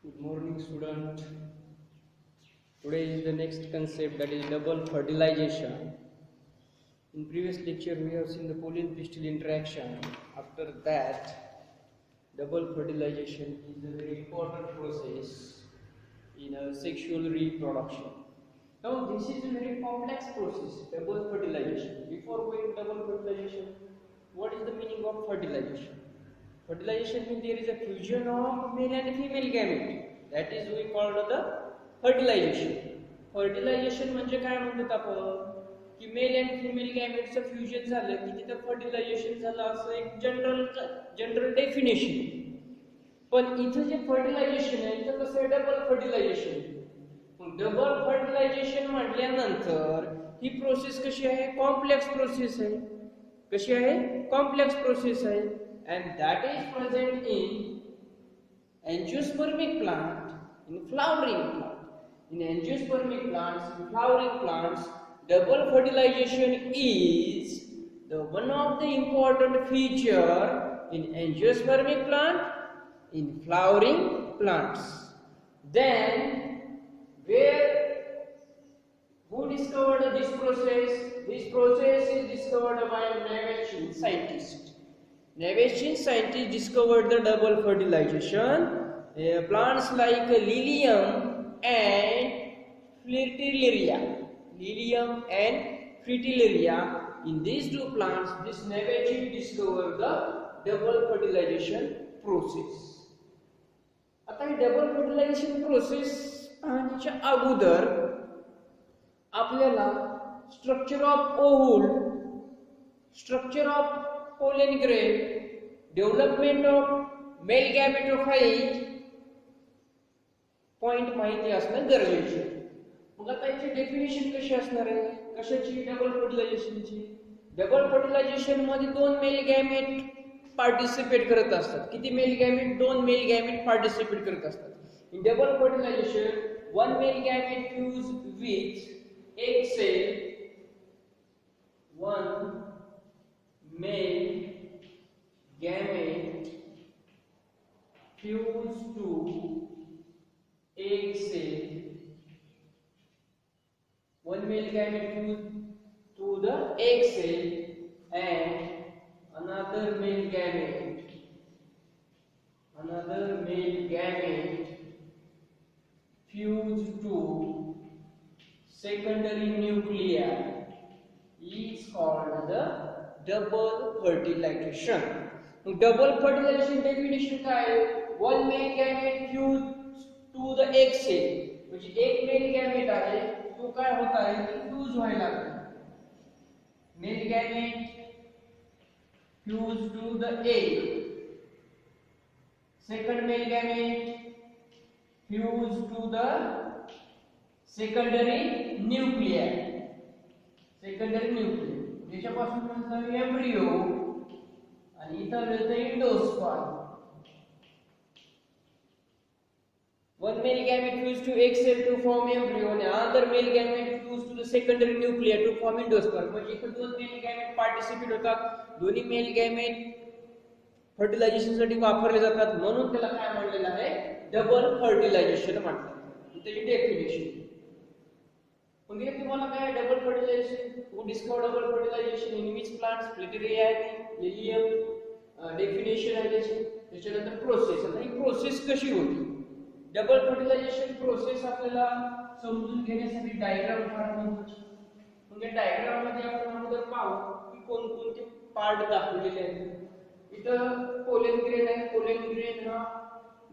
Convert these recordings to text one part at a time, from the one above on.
Good morning, student. Today is the next concept, that is double fertilization. In previous lecture, we have seen the pollen pistil interaction. After that, double fertilization is a very important process in sexual reproduction. Now, this is a very complex process, double fertilization. Before going double fertilization, what is the meaning of fertilization? Fertilization means there is a fusion of male and female gamete. That is we call the fertilization. Fertilization म्हणजे काय म्हणतात आपण की mail and female गॅमेटचं fusion झालं की तिथं fertilisation झालं असं एक जनरल डेफिनेशन. पण इथं जे फर्टिलायझेशन आहे इथं कसं आहे डबल फर्टिलायझेशन. डबल फर्टिलायझेशन म्हटल्यानंतर ही प्रोसेस कशी आहे कॉम्प्लेक्स प्रोसेस आहे. कशी आहे कॉम्प्लेक्स प्रोसेस आहे. And that is present in angiospermic plant, in flowering plant. In angiospermic plants, in flowering plants, double fertilization is the one of the important feature in angiospermic plant, in flowering plants. Then, who discovered this process? This process is discovered by Navachin scientist. Navachin scientists discovered the double fertilization. Plants like lilium and fritillaria. Lilium and fritillaria. In these two plants, this Navachin discovered the double fertilization process. आता ही double fertilisation process पाहण्याच्या अगोदर आपल्याला structure of oval, structure of pollen grain, development of male gametophyte point माहिती असणं गरजेचे आहे. मग आता याची डेफिनेशन कशी असणार आहे कशाची डबल फर्टिलायझेशनची. डबल फर्टिलायझेशन मध्ये दोन मेल गॅमेट पार्टिसिपेट करत असतात. किती मेल गॅमेट? दोन मेल गॅमेट पार्टिसिपेट करत असतात. In double fertilization one male gamete fuse with egg cell, one male gamete fuse to egg cell. One male gamete fuse to the egg cell and another male gamete fuse to secondary nuclei is called the double fertilization. Double fertilization definition काय आहे? One male gamete fused to the egg cell. म्हणजे एक mail gamete आहे तो काय होत आहे fuse व्हायला लागला. Mail gamete fused to the egg. Second male gamete fused to the secondary nuclei. याच्यापासून म्हणतात एम्ब्रियो आणि इथं मिळतं endosperm. One male gamete fused to egg cell to form embryo and another male gamete fused to the secondary nuclei to form endosperm. म्हणजे इथं दोन male gamete participate होतात. दोन्ही मेल गॅमेट फर्टिलायझेशन साठी वापरले जातात म्हणून त्याला काय म्हणलेलं आहे डबल फर्टिलायझेशन म्हणतात. त्याची डेफिनेशन म्हणजे तुम्हाला काय double fertilization who discovered double fertilization in which plants Fritillaria आहे लिलियम डेफिनेशन आहे त्याची. त्याच्यानंतर प्रोसेस. आता ही प्रोसेस कशी होती डबल फर्टिलायझेशन प्रोसेस आपल्याला समजून घेण्यासाठी डायग्राम फार महत्त्वाची. म्हणजे डायग्राम मध्ये आपण अगोदर पाहू की कोणकोणते पार्ट दाखवलेले आहेत. इथं पोलन ग्रेन आहे. पोलन ग्रेन हा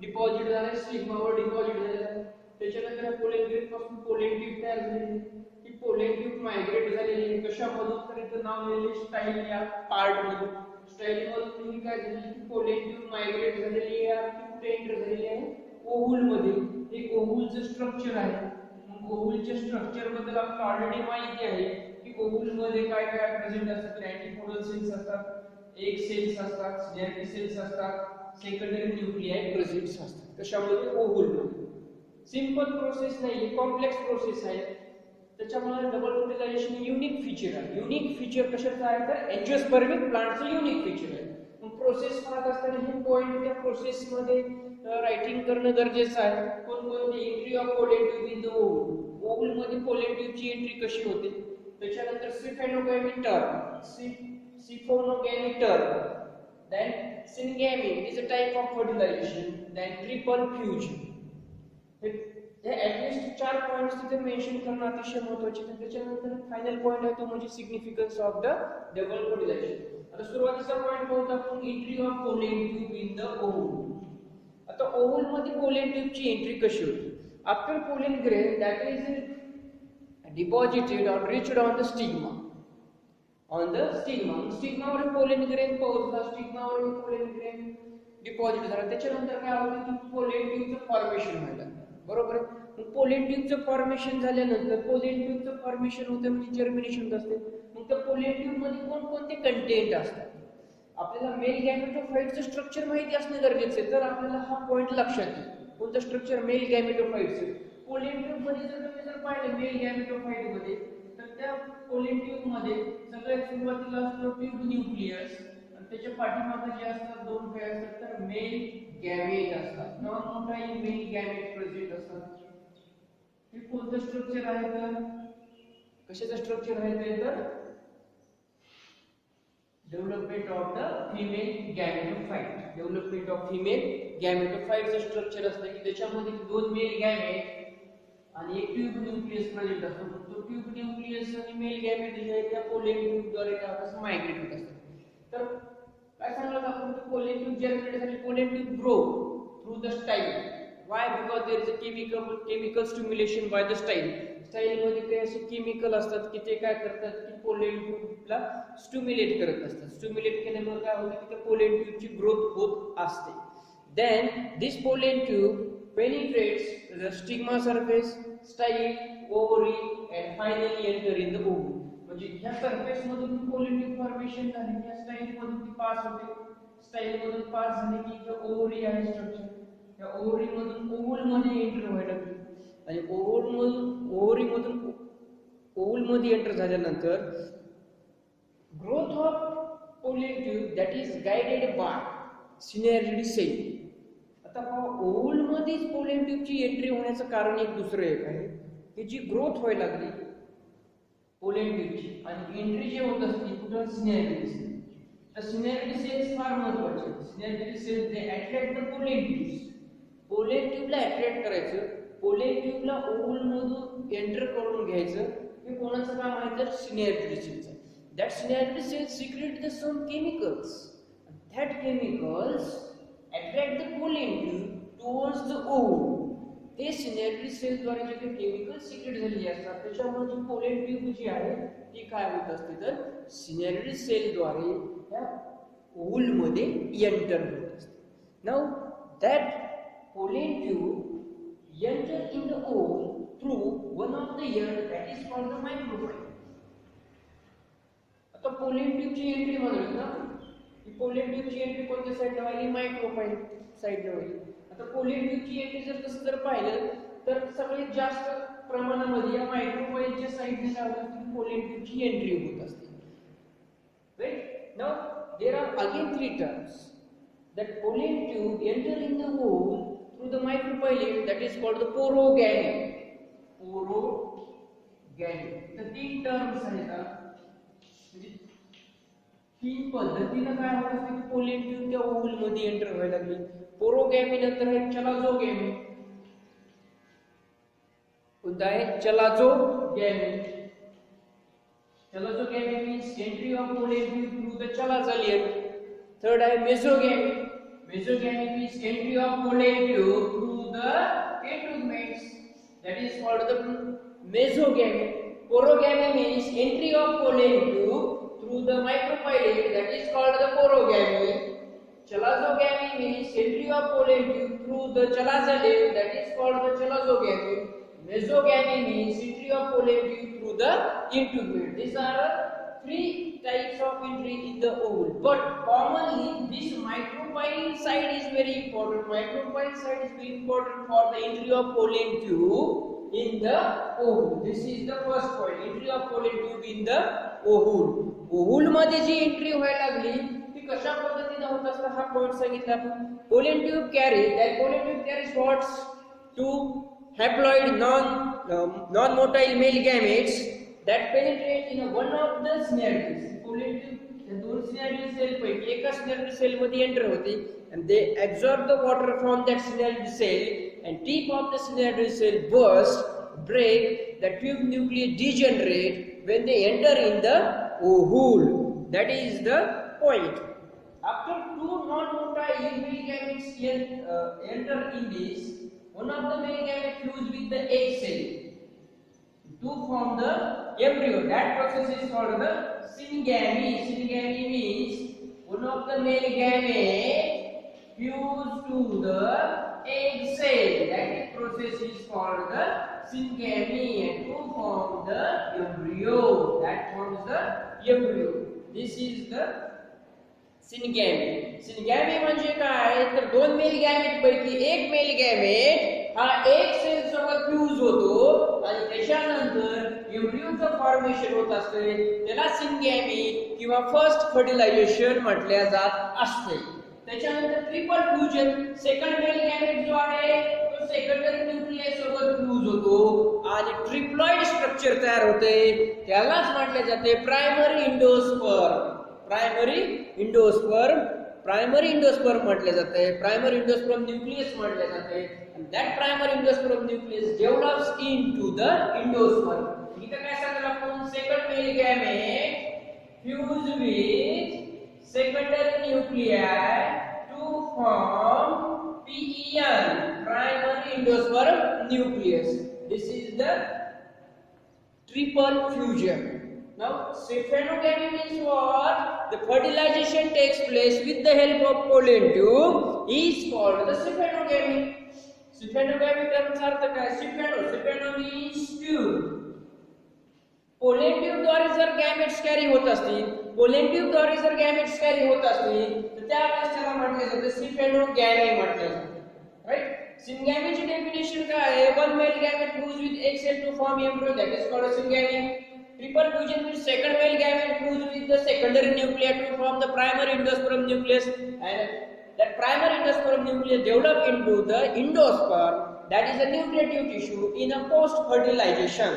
डिपॉझिट झाला स्टिग्मावर डिपॉझिट झाला. त्याच्यानंतर पोलन ग्रेन पासून पोलन ट्यूब तयार झाली. ही पोलन ट्यूब मायग्रेट झालेली आहे. कशामधून तर इथं नाव लिहिलेले स्टाईल या पार्ट मधून. स्टाईल मधून काय झाली की पोलन ट्यूब मायग्रेट झालेली आहे. ती कुठे एंटर झालेली आहे ओव्हल मध्ये. हे ओव्हलचं स्ट्रक्चर आहे. मग ओव्हलच्या स्ट्रक्चर बद्दल आपल्याला ऑलरेडी माहिती आहे की ओव्हल मध्ये काय काय प्रेझेंट असतात. अँटीपोडल सेल्स असतात, एग सेल्स असतात, स्नेरिक सेल्स असतात, सेकंडरी न्यूक्लियाय प्रेझेंट असतात. कशामध्ये ओव्हल मध्ये. सिंपल प्रोसेस नाही कॉम्प्लेक्स प्रोसेस आहे. त्याच्यामुळे डबल फर्टिलायझेशन युनिक फीचर आहे. युनिक फीचर कशाचं आहे तर एंजियोस्पर्मिक प्लांटचं युनिक फीचर आहे. मग प्रोसेस पाहत असताना हे पॉइंट त्या प्रोसेस मध्ये रायटिंग करणं गरजेचं आहे. कोणकोणती entry of pollen tube in the oval. Oval मध्ये पोलन ट्यूबची एंट्री कशी होते. त्याच्यानंतर सिफेनोगॅमेटर, सिफोनोगॅमेटर, then syngamy is a type of fertilization, then triple fusion. Hey at least 4 points तिथे मेन्शन करणं अतिशय महत्त्वाचे आहे. त्याच्यानंतर फायनल पॉइंट आहे तो म्हणजे significance of the double fertilisation. आता सुरुवातीचा पॉइंट कोणता आपण entry of pollen tube in the ovule. आता ओव्हल मध्ये पोलन ट्यूबची एंट्री कशी होते. After pollen grain that is deposited or reached on the stigma. On the stigma, स्टिग्मावर पोलन ग्रेन पोहोचला, स्टिग्मावर पोलन ग्रेन डिपॉझिट झाला. त्याच्यानंतर काय होतं की पोलन ट्यूबचं फॉर्मेशन व्हायला, बरोबर आहे. मग पोलन ट्यूबचं फॉर्मेशन झाल्यानंतर पोलन ट्यूबचं फॉर्मेशन होतं म्हणजे जर्मिनेशन असते. मग त्या पोलन ट्यूब मध्ये कोणकोणते कंटेंट असतात. आपल्याला मेल गॅमेटोफाइटचं स्ट्रक्चर माहिती असणे गरजेचे आहे. तर आपल्याला हा पॉइंट लक्षात येईल. कोणतं स्ट्रक्चर मेल गॅमेटोफाइटचं. पोलन ट्यूब मध्ये जर तुम्ही पाहिलं मेल गॅमेटोफाइट मध्ये तर त्या पोलन ट्यूब मध्ये सगळ्यात सुरुवातीला असतो ट्यूब न्यूक्लियस आणि त्याच्या पाठीमागे जे असतात दोन काय असतात तर मेल गॅमेट असतात. Non motile mail gamete present असतात. हे कोणतं स्ट्रक्चर आहे तर कशाचं स्ट्रक्चर आहे तर development of the female gametophyte. Development of female गॅमेटोफाइटचं स्ट्रक्चर असतं की त्याच्यामध्ये दोन मेल गॅमेट आणि एक ट्यूब न्यूक्लियस प्रेझेंट असतो. तो ट्यूब न्यूक्लियस आणि मेल गॅमेट जे आहे त्या पोलन ट्यूब द्वारे काय मायग्रेट होत असतात. तर काय सांगलं आपण पोलन ट्यूब जर्मिनेट झाली. Pollen tube grow through the style. Why? Because there is a chemical stimulation by the style. Style मध्ये काही असे केमिकल असतात की ते काय करतात की पोलन ट्यूबला स्टिम्युलेट करत असतात. स्टिम्युलेट केल्यामुळे काय होतं की त्या पोलन ट्यूबची ग्रोथ होत असते. Then this pollen tube penetrates the stigma surface, style, ovary and finally enter in the ovule. म्हणजे ह्या सरफेस मधून पोलन ट्यूब फॉर्मेशन झाली, ह्या स्टाईल मधून ती पास होते. स्टाईल मधून पास झाली की जो ओव्हरी आहे स्ट्रक्चर त्या ओव्हरी मधून ओव्हल मध्ये एंटर व्हायला लागली आणि ओव्हरी मधून ओव्हल मध्ये एंटर झाल्यानंतर growth of pollen tube that is guided by synergidae cell. आता ओव्हल मध्ये पोलन ट्यूबची एंट्री होण्याचं कारण एक दुसरं एक आहे की जी ग्रोथ व्हायला लागली पोलन ट्यूबची आणि एंट्री जे होत असते कुठं सिनेरिडी सेल. तर सिनेरिडी सेल्स फार महत्त्वाचे. Synergidae cells they attract the pollen tubes. Pollen ट्यूबला अट्रॅक्ट करायचं, पोलन ट्यूबला ओव्हल मधून एंटर करून घ्यायचं. हे कोणाचं काम आहे तर सिनेरिडी सेलचं. That synergidae cells secrete the some chemicals. That chemicals attract the pollen tube towards the ovule. ते सिनेरिडी सेल द्वारे जे काही केमिकल सिक्रेट झालेले असतात त्याच्यामुळे जी पोलन ट्यूब जी आहे ती काय होत असते तर सिनेरिडी सेल द्वारे त्या ओव्हल मध्ये एंटर होत असते. Now that pollen tube enter in the ovule through one of the ear that is called the micropyle. आता पोलन ट्यूबची एंट्री म्हणून ना पोलन ट्यूबची एंट्री कोणत्या साइडला व्हायली मायक्रोपाईल साइडला व्हायली. आता पोलन ट्यूबची एंट्री जर तसं जर पाहिलं तर सगळ्यात जास्त प्रमाणामध्ये या मायक्रोपाईलच्या साइडने काय होत असते पोलन ट्यूबची एंट्री होत असते. Right. Now there are again 3 terms that pollen tube enter in the ovule through the micropyle that is called the porogamy. Porogamy. तर 3 टर्म्स आहेत. तीन पद्धतीने काय होत असते की पोलन ट्यूब त्या ओव्हल मध्ये एंटर व्हायला लागली. पोरोगॅमी नंतर आहे चलाझोगॅमी. कोणता आहे chalazogamy. Chalazogamy means entry of pollen tube through the chalaza layer. Third आहे mesogamy. Mesogamy means entry of pollen tube through the integuments that is called the mesogamy. Porogamy means entry of pollen tube through the micropyle that is called the porogamy. Chalazogamy means entry of pollen tube through the chalaza layer that is called the chalazogamy. Mesogamy means entry of pollen tube through the integument. These are 3 types of entry in the ovule. But commonly this micropyle side is very important. Micropyle side is very important for the entry of pollen tube in the ovule. This is the first point. Entry of pollen tube in the ovule. Oval मध्ये जी entry व्हायला लागली ती कशा पद्धतीने होत असतं हा point सांगितला आपण. Pollen tube carries what's two haploid non motile male gametes that penetrate in one of the snare cells. Pollen tube या दोन snare cell पैकी एका snare cell मध्ये एंटर होते and they absorb the water from that snare cell and tip of the snare cell break, the tube nuclei degenerate when they enter in the ovule. That is the point. After two non-motile male gametes enter in this, one of the male gametes fuse with the egg cell to form the embryo. That process is called the syngamy. Syngamy means one of the male gamete fuse to the egg cell. That process is called the syngamy and to form the embryo. That forms the embryo. This is the syngamy. Syngamy म्हणजे काय तर दोन male gamete पैकी एक mail gamete हा एक cell सोबत fuse होतो आणि त्याच्यानंतर एम्ब्रियोचं फॉर्मेशन होत असते. त्याला सिंगॅमी किंवा फर्स्ट फर्टिलायझेशन म्हटले जात असते. त्याच्यानंतर triple fusion second mail gamete जो आहे तो सेकंडरी न्यूक्लियस सोबत फ्यूज होतो आणि ट्रिप्लॉइड स्ट्रक्चर तयार होते. त्यालाच म्हटले जाते प्रायमरी इंडोस्पर्म. प्रायमरी इंडोस्पर्म म्हटले जाते. प्रायमरी इंडोस्पर्म न्यूक्लियस म्हटले जाते. And that primary endosperm nucleus develops into the endosperm. इथे काय सांगितलं आपण second male gamete fuse with secondary nuclei to form PEN, primary endosperm nucleus. This is the triple fusion. Now sphenogamy means what? The fertilization takes place with the help of pollen tube is called the sphenogamy. Sphenogamy termचा अर्थ काय? Spheno means tube. Pollen tube द्वारे जर gametes carry होत असतील, तर त्यावेळेस त्याला म्हटले जाते स्फेनोगॅमी म्हटले जाते. राईट. सिंगॅमीची डेफिनेशन काय आहे? One male gamete fuse with egg cell to form embryo, that is called syngamy. Triple fusion means second male gamete fused with the secondary nuclei to form the primary endosperm nucleus, and that primary endosperm nucleus develop into the endosperm, that is the nucleative tissue in a post fertilization.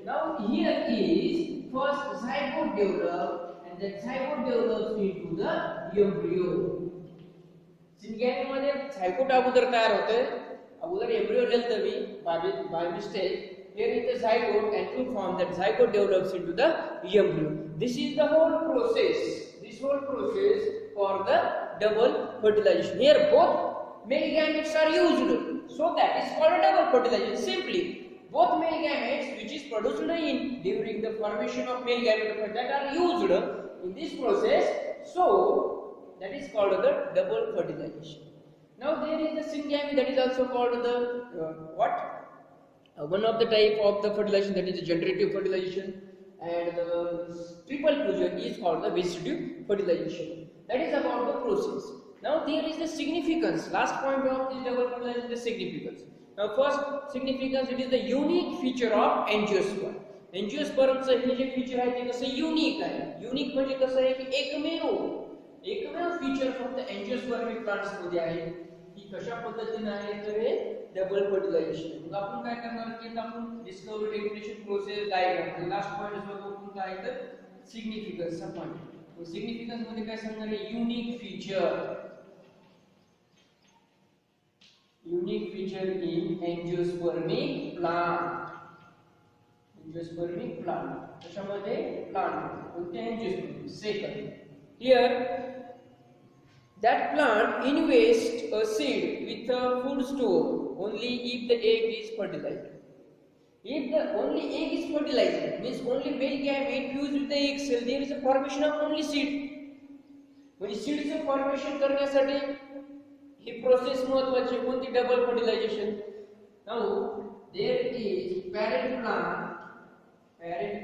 Now here is first zygote develop and that zygote develops into the embryo. सिंगॅमी मध्ये zygote अगोदर तयार होते. अगोदर embryo लिहिलं मी by mistake. Here is the zygote and to form that zygote develops into the embryo. This is the whole process. This whole process for the double fertilization. Here both male gametes are used, so that is called double fertilization. Simply, both male gametes which is produced during the formation of male gamete that are used in this process, so that is called the double fertilization. Now there is the syngamy, that is also called the one of the type of the fertilization, that is the generative fertilization, and the triple fusion is called the vesitive fertilization. That is about the process. Now there is the significance. Last point of this double fertilization is the significance. Now first significance, it is the unique feature of angiosperm. Angiosperm चं हे जे feature आहे ते कसं unique आहे. Unique म्हणजे कसं आहे की एकमेव फीचर फक्त एंजियोस्पर्मिक प्लांट्स मध्ये आहे. की कशा पद्धतीने आहे तर हे डबल फर्टिलायझेशन. मग आपण काय करणार की आपण discovery definition process diagram last point बघू आपण काय तर सिग्निफिकन्स चा पॉइंट. सिग्निफिकन्स मध्ये काय सांगणार आहे? Unique feature in angiospermic plant. कशामध्ये? प्लांट. कोणते? Angiospermic. Second, here that plant invests a seed with a food store only if the egg is fertilized. If the only egg is fertilized, means only male gamete fused with the egg cell, there is a formation of only seed. म्हणजे सीडचं formation करण्यासाठी ही process महत्त्वाची. कोणती? Double fertilization. Now there is parent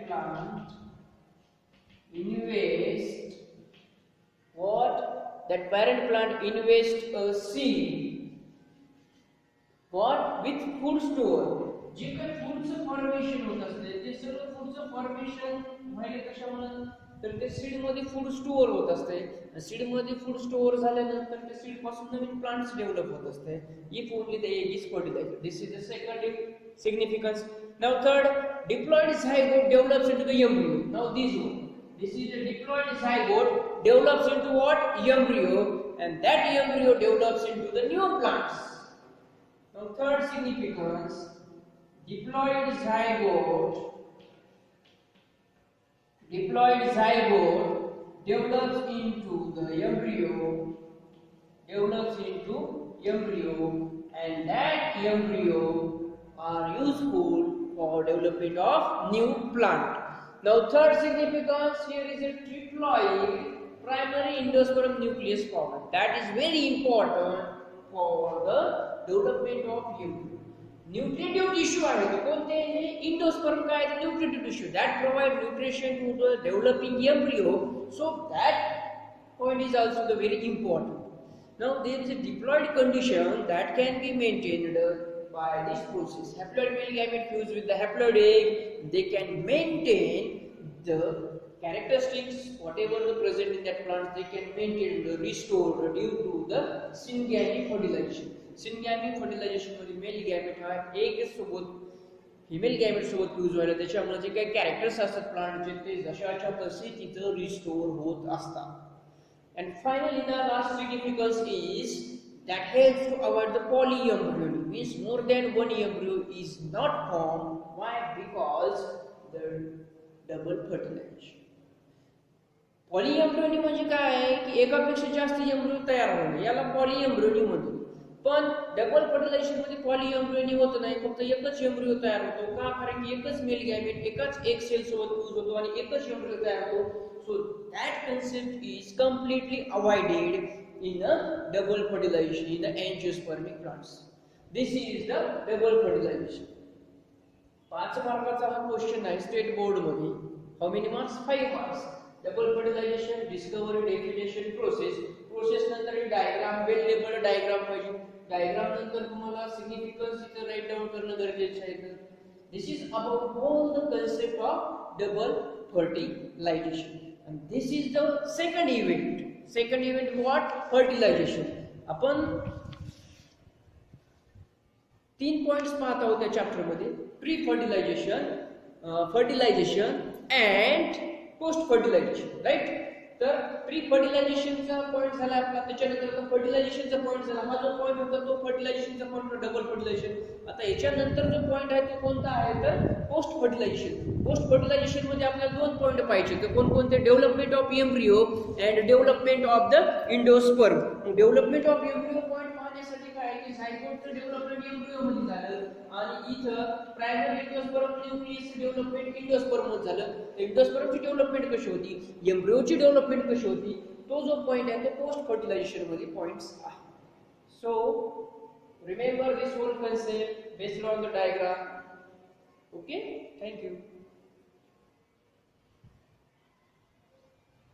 plant invest what? That parent plant invests a seed what? With food store. जे काही फूडचं formation होत असते ते सर्व फूडचं formation व्हायला कशामुळे? तर ते सीड मध्ये फूड स्टोअर होत असते. सीड मध्ये फूड स्टोअर झाल्यानंतर ते सीड पासून नवीन प्लांट्स डेव्हलप होत असते. If only the egg is fertilizer. This is the second significance. Now third, diploid zygote develops into the embryo. Now this is a diploid zygote develops into what? Embryo, and that embryo develops into the new plants. Now third significance, diploid zygote develops into the embryo, and that embryo are useful for development of new plant. Now third significance, here is a triploid primary endosperm nucleus formed. That is very important for the development of embryo. Nutritive tissue आहे तो कोणते हे endosperm काय आहे nutritive tissue that provide nutrition to the developing embryo, so that point is also the very important. Now there is a diploid condition that can be maintained by this process. Haploid male gamete fuse with the haploid egg, they can maintain the characteristics whatever the present in that plant, they can maintain the restore due to the syngamy fertilization. Syngamy fertilization मध्ये mail gamete हा एक सोबत female gamete सोबत fuse व्हायला त्याच्यामुळे जे काही characters असतात प्लांटचे ते जशाच्या तसे तिथं रिस्टोर होत असतात. And finally the last significance is that helps to avoid the polyembryony, means more than one embryo is not formed. Why? Because the double fertilization. Polyembryony म्हणजे काय आहे की एकापेक्षा जास्त एम्ब्रियो तयार होणे याला पॉलीएम्ब्रियोनी म्हणतो. पण डबल फर्टिलायझेशन मध्ये पॉलीएम्ब्रियोनी होत नाही, फक्त एकच एम्ब्रियो तयार होतो. का? कारण की एकच मेल गॅमेट एकाच एक सेल सोबत फ्यूज होतो आणि एकच एम्ब्रियो तयार होतो. So that concept is completely avoided in a double fertilization in the angiospermic plants. This is the double fertilization. 5 मार्काचा हा क्वेश्चन आहे स्टेट बोर्ड मध्ये. How many marks? 5 marks. Double fertilization, discovery, definition, process नंतर diagram, well labelled diagram पाहिजे. Diagram नंतर तुम्हाला significance इथे right down करणं गरजेचं आहे. This is about all the concept of double fertilization. And this is the second event what? Fertilization. आपण 3 points पाहत आहोत त्या चॅप्टर मध्ये. Pre fertilization, fertilization and post fertilization, right. तर प्री फर्टिलायझेशनचा पॉइंट झाला आपला, त्याच्यानंतर फर्टिलायझेशनचा पॉइंट झाला. हा जो पॉइंट होता तो फर्टिलायझेशनचा पॉइंट, डबल फर्टिलायझेशन. आता याच्यानंतर जो पॉइंट आहे तो कोणता आहे तर पोस्ट फर्टिलायझेशन. पोस्ट फर्टिलायझेशन मध्ये आपल्याला 2 पॉइंट पाहिजे. तर कोणकोणते? Development of embryo and development of the endosperm. Development of embryo point पाहण्यासाठी काय आहे की झायगोटचं डेव्हलपमेंट एम्ब्रियो मध्ये झालं आणि इथं primary endosperm nucleus development endosperm मध्ये झालं. इंडोस्पर्मची डेव्हलपमेंट कशी होती, एम्ब्रियोची डेव्हलपमेंट कशी होती, तो जो पॉइंट आहे तो पोस्ट फर्टिलायझेशन मध्ये पॉइंट्स आहे. सो remember this whole concept based on the diagram. Okay, thank you.